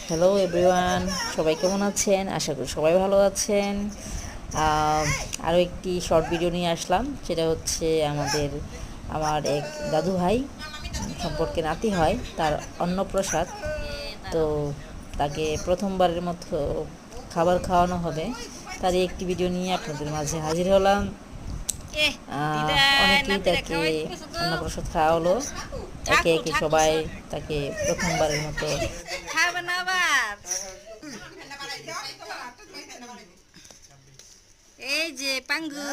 Hello everyone, সবাই কেমন আছেন? আশা করি সবাই ভালো আছেন। আরও একটি শর্ট ভিডিও নিয়ে আসলাম। সেটা হচ্ছে আমার এক দাদু ভাই সম্পর্কে নাতি হয়, তার অন্নপ্রাশাদ। তো তাকে প্রথমবারের মতো খাবার খাওয়ানো হবে, তারই একটি ভিডিও নিয়ে আপনাদের মাঝে হাজির হলাম। অনেকেই তাকে অন্নপ্রাশাদ খাওয়া হলো, একে একে সবাই তাকে প্রথমবারের মতো এই যে পাঙ্গু